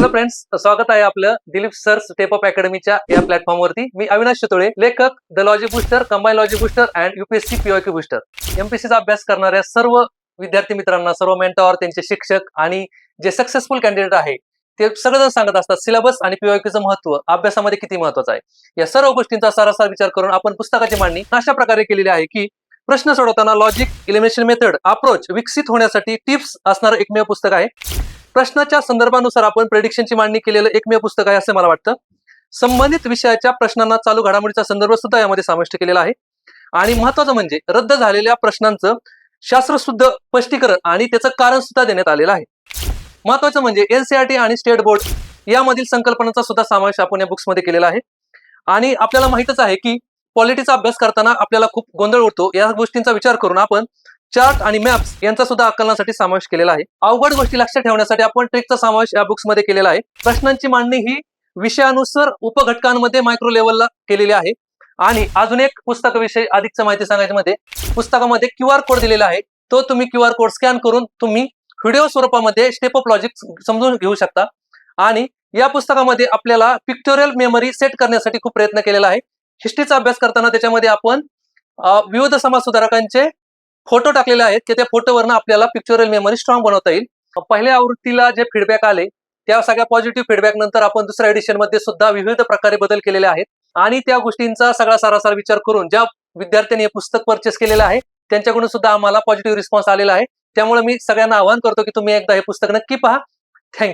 Hello friends, स्वागत आहे आपलं दिलीप सर स्टेप अप अकॅडमीच्या या प्लॅटफॉर्मवरती. मी अविनाश शितोळे, लेखक, the logic booster, combine logic booster and UPSC POQ booster. एमपीएससीचा अभ्यास करणाऱ्या सर्व विद्यार्थी मित्रांना, सर्व मेंटॉर, त्यांचे शिक्षक आणि जे सक्सेसफुल कॅन्डिडेट आहे ते सगळेजण सांगत असतात सिलेबस आणि पीओक्यूचं महत्व, अभ्यासामध्ये किती महत्वाचं आहे. या सर्व गोष्टींचा सारासार विचार करून आपण पुस्तकाची मांडणी अशा प्रकारे केलेली आहे की प्रश्न सोडवताना लॉजिक, एलिमिनेशन मेथड, अप्रोच विकसित होण्यासाठी टिप्स असणारं एकमेव पुस्तक आहे. प्रश्नाच्या संदर्भानुसार आपण प्रेडिक्शनची मांडणी केलेलं एकमेव पुस्तक आहे असं मला वाटतं. संबंधित विषयाच्या प्रश्नांना चालू घडामोडीचा संदर्भ सुद्धा यामध्ये समाविष्ट केलेला आहे. आणि महत्वाचं म्हणजे रद्द झालेल्या प्रश्नांचं शास्त्रशुद्ध स्पष्टीकरण आणि त्याचं कारण सुद्धा देण्यात आलेलं आहे. महत्वाचं म्हणजे एनसीईआरटी आणि स्टेट बोर्ड यामधील संकल्पनांचा सुद्धा समावेश आपण या बुक्समध्ये केलेला आहे. आणि आपल्याला माहितच आहे की पॉलिटीचा अभ्यास करताना आपल्याला खूप गोंधळ उडतो. या गोष्टींचा विचार करून आपण चार्ट आणि मॅप्स यांचा सुद्धा आकलनासाठी समावेश केलेला आहे. अवघड गोष्टी लक्षात ठेवण्यासाठी आपण ट्रिकचा समावेश या बुक्स मध्ये केलेला आहे. प्रश्नांची मांडणी ही विषयानुसार उपघटकांमध्ये मायक्रो लेवलला केलेली आहे. आणि अजून एक पुस्तकाविषयी अधिकच माहिती सांगायची मध्ये, पुस्तकामध्ये QR कोड दिलेला आहे. तो तुम्ही QR कोड स्कॅन करून तुम्ही व्हिडिओ स्वरूपामध्ये स्टेप अप लॉजिक समजून घेऊ शकता. आणि या पुस्तकामध्ये आपल्याला पिक्टोरियल मेमरी सेट करण्यासाठी खूप प्रयत्न केलेला आहे. हिस्ट्रीचा अभ्यास करताना त्याच्यामध्ये आपण विविध समाज सुधारकांचे फोटो टाकलेले आहेत की त्या फोटोवरनं आपल्याला पिक्चोरियल मेमरी स्ट्रॉंग बनवता येईल. पहिल्या आवृत्तीला जे फीडबॅक आले त्या सगळ्या पॉझिटिव्ह फीडबॅक नंतर आपण दुसऱ्या एडिशन मध्ये सुद्धा विविध प्रकारे बदल केलेले आहेत. आणि त्या गोष्टींचा सगळा सारासार विचार करून ज्या विद्यार्थ्यांनी हे पुस्तक परचेस केलेलं आहे त्यांच्याकडून सुद्धा आम्हाला पॉझिटिव्ह रिस्पॉन्स आलेला आहे. त्यामुळे मी सगळ्यांना आवाहन करतो की तुम्ही एकदा हे पुस्तक नक्की पहा. थँक्यू.